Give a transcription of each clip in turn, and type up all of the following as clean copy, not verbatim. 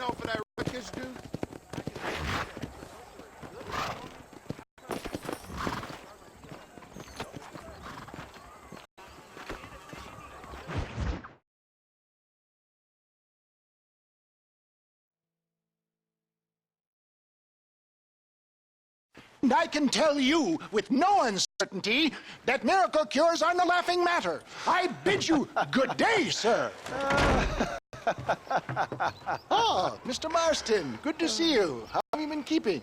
know for that ruckus, dude? I can tell you with no uncertainty that miracle cures are no laughing matter. I bid you good day, sir. Oh, Mr. Marston, good to see you. How have you been keeping?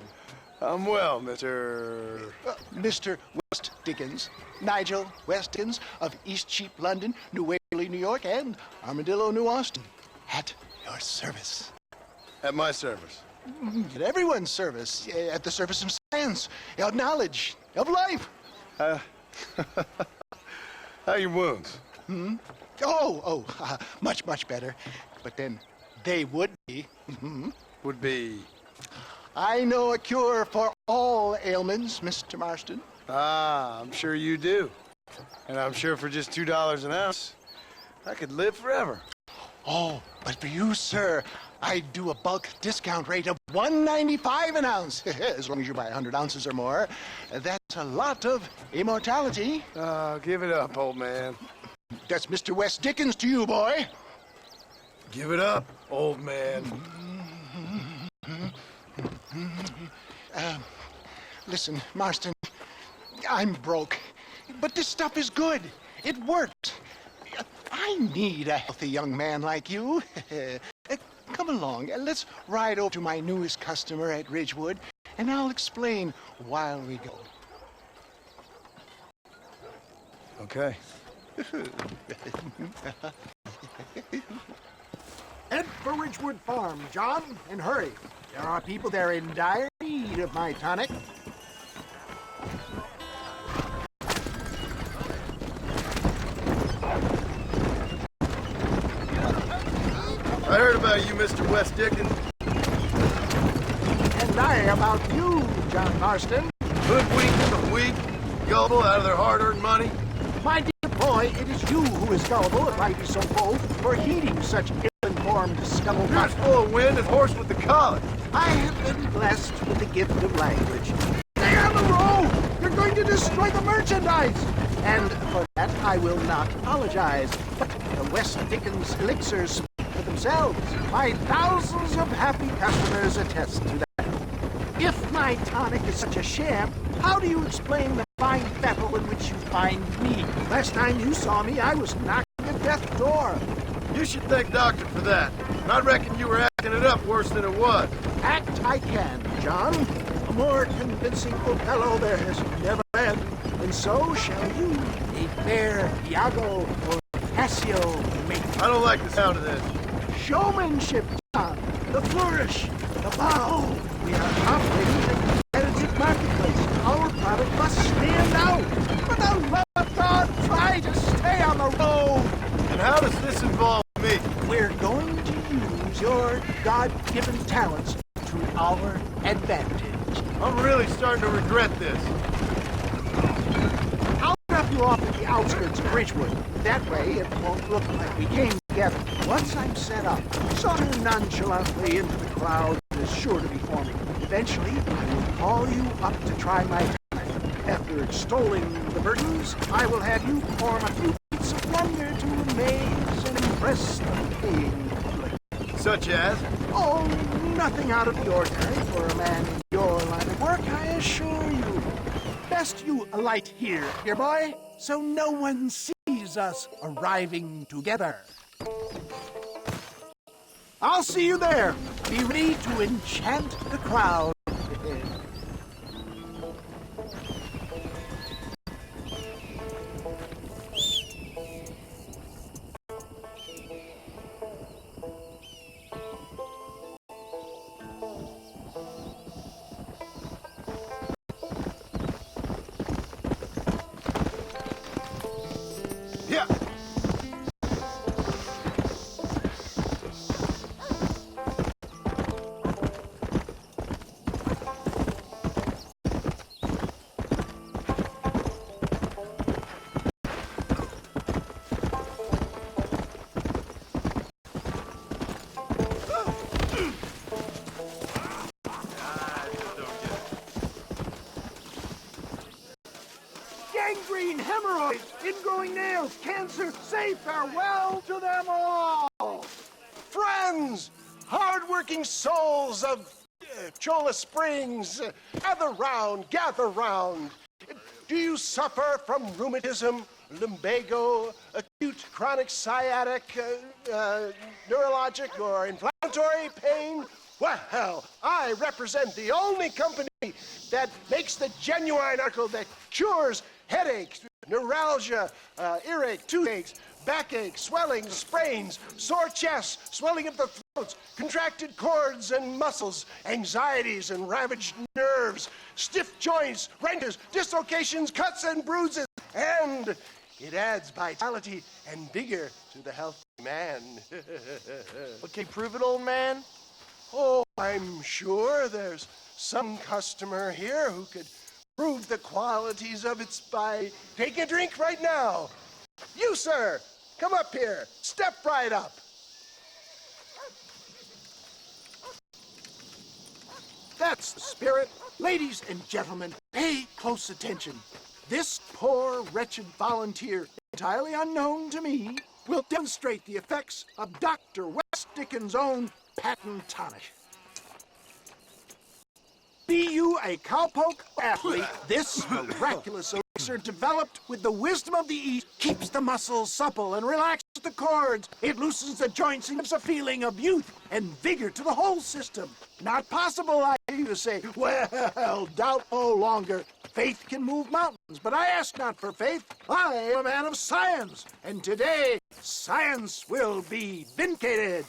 I'm well, Mr. Mr. West Dickens, Nigel West Dickens of Eastcheap, London, New Waverly, New York, and Armadillo, New Austin. At your service. At my service. At everyone's service. At the service of science, of knowledge, of life. How are your wounds? Much, much better. But then they would be. Would be... I know a cure for all ailments, Mr. Marston. Ah, I'm sure you do. And I'm sure for just $2 an ounce, I could live forever. Oh, but for you, sir, I do a bulk discount rate of $1.95 an ounce. As long as you buy 100 ounces or more. That's a lot of immortality. Give it up, old man. That's Mr. West Dickens to you, boy. Give it up, old man. Listen, Marston, I'm broke, but this stuff is good. It works. I need a healthy young man like you. Come along, let's ride over to my newest customer at Ridgewood, and I'll explain while we go. Okay. Head for Ridgewood Farm, John, and hurry. There are people there in dire need of my tonic. I heard about you, Mr. West Dickens. And I about you, John Marston. Hoodwinked the weak, gullible out of their hard-earned money. My dear boy, it is you who is gullible, if I be so bold, for heeding such ill-informed You're scuttlebutt. as full of wind as horse with the collar. I have been blessed with the gift of language. Stay on the road! You're going to destroy the merchandise! And for that, I will not apologize. But the West Dickens elixirs speak for themselves. My thousands of happy customers attest to that. If my tonic is such a sham, how do you explain the fine battle in which you find me? Last time you saw me, I was knocking at death's door. You should thank Doctor for that. And I reckon you were acting it up worse than it was. Act I can, John. A more convincing Othello there has never been. And so shall you, a fair Iago or Cassio make. I don't like the sound of this. Showmanship, John. The flourish, the bow. We are operating in a competitive marketplace. Our product must stand out. For the love of God, try to stay on the road. And how does this involve me? We're going to use your God-given talents to our advantage. I'm really starting to regret this. I'll drop you off at the outskirts of Ridgewood. That way, it won't look like we came together. Once I'm set up, saunter nonchalantly into the crowd is sure to be forming. Eventually, I will call you up to try my time. After extolling the virtues, I will have you perform a few feats of wonder to amaze and impress the paying public. Such as? Oh, nothing out of the ordinary for a man in your line of work, I assure you. Best you alight here, dear boy, so no one sees us arriving together. I'll see you there. Be ready to enchant the crowd. Yeah. growing nails, cancer, say farewell to them all. Friends, hard-working souls of Cholla Springs, gather round. Do you suffer from rheumatism, lumbago, acute chronic sciatic, neurologic, or inflammatory pain? Well, I represent the only company that makes the genuine article that cures headaches, neuralgia, earache, toothaches, backache, swelling, sprains, sore chests, swelling of the throats, contracted cords and muscles, anxieties and ravaged nerves, stiff joints, wrenches, dislocations, cuts and bruises, and it adds vitality and vigor to the healthy man. But can you prove it, old man? Oh, I'm sure there's some customer here who could prove the qualities of it by taking a drink right now. You, sir, come up here. Step right up. That's the spirit. Ladies and gentlemen, pay close attention. This poor, wretched volunteer, entirely unknown to me, will demonstrate the effects of Dr. West Dickens' own patent tonic. Be you a cowpoke athlete, this miraculous elixir developed with the wisdom of the East keeps the muscles supple and relaxes the cords. It loosens the joints and gives a feeling of youth and vigor to the whole system. Not possible, I hear you say. Well, doubt no longer. Faith can move mountains, but I ask not for faith. I am a man of science, and today science will be vindicated.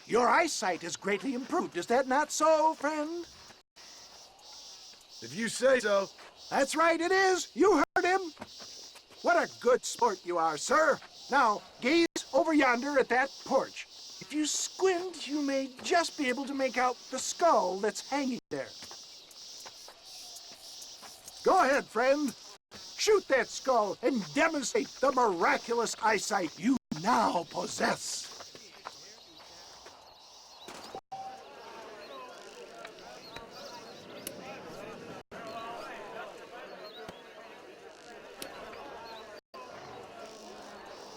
Your eyesight is greatly improved. Is that not so, friend? If you say so. That's right, it is. You heard him. What a good sport you are, sir. Now, gaze over yonder at that porch. If you squint, you may just be able to make out the skull that's hanging there. Go ahead, friend. Shoot that skull and demonstrate the miraculous eyesight you now possess.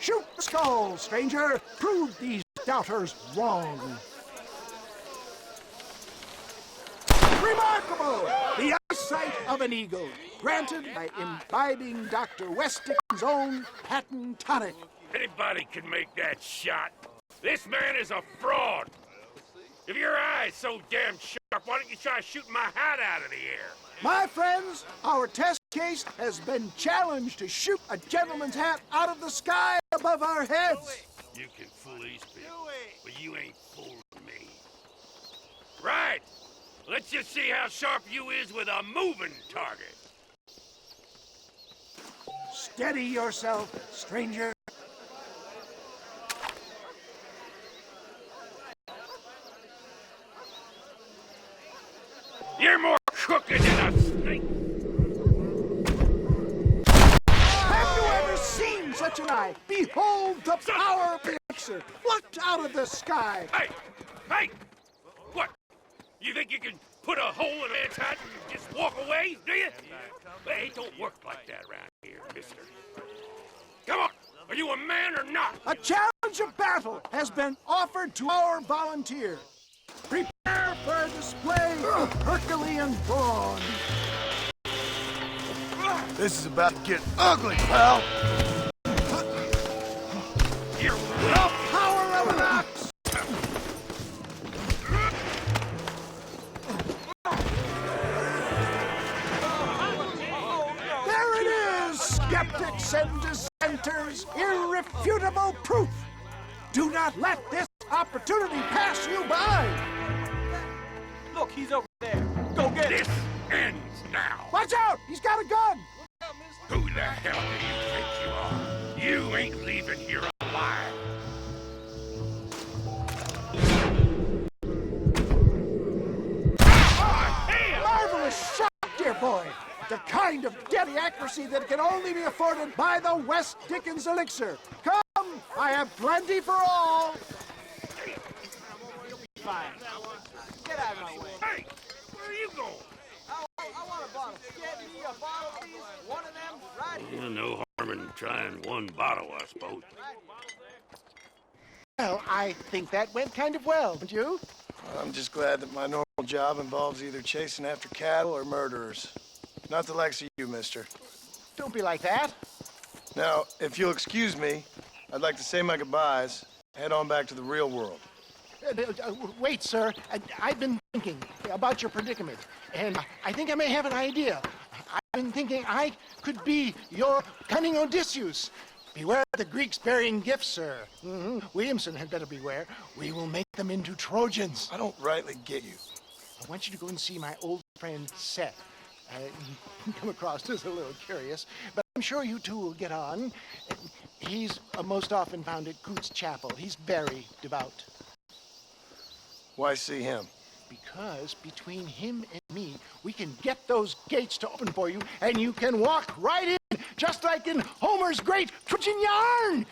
Shoot the skull, stranger. Prove these doubters wrong. Remarkable! The eyesight of an eagle, granted by imbibing Dr. West Dickens' own patent tonic. Anybody can make that shot. This man is a fraud. If your eye's so damn sharp, why don't you try shooting my hat out of the air? My friends, our test case has been challenged to shoot a gentleman's hat out of the sky above our heads. You can fool these people, but you ain't fooling me. Right. Let's just see how sharp you is with a moving target. Steady yourself, stranger. You're more crooked than a snake. Have you ever seen such an eye? Behold the power of the elixir, plucked out of the sky. Hey! Hey! What? You think you can put a hole in a man's hat and just walk away, do you? Hey, it don't work like that around here, mister. Come on! Are you a man or not? A challenge of battle has been offered to our volunteer. Prepare for a display of Herculean brawn. This is about to get ugly, pal. You're The power of an ox. There it is, skeptics and dissenters, irrefutable proof. Do not let this opportunity pass you by. Look, he's over there. Go get him. This ends now. Watch out, he's got a gun. Who the hell do you think you are? You ain't leaving here alive. Marvelous shot, dear boy. The kind of deadly accuracy that can only be afforded by the West Dickens elixir. Come, I have plenty for all. Fine. Get out of my way. Hey, where are you going? I want to No harm in trying one bottle, I suppose. Well, I think that went kind of well, don't you? I'm just glad that my normal job involves either chasing after cattle or murderers. Not the likes of you, mister. Don't be like that. Now, if you'll excuse me, I'd like to say my goodbyes, head on back to the real world. Wait, sir. I've been thinking about your predicament, and I think I may have an idea. I've been thinking I could be your cunning Odysseus. Beware the Greeks burying gifts, sir. Williamson had better beware. We will make them into Trojans. I don't rightly get you. I want you to go and see my old friend Seth. You come across as a little curious, but I'm sure you two will get on. He's most often found at Coots Chapel. He's very devout. Why see him? Because between him and me, we can get those gates to open for you, and you can walk right in, just like in Homer's great Trojan yarn.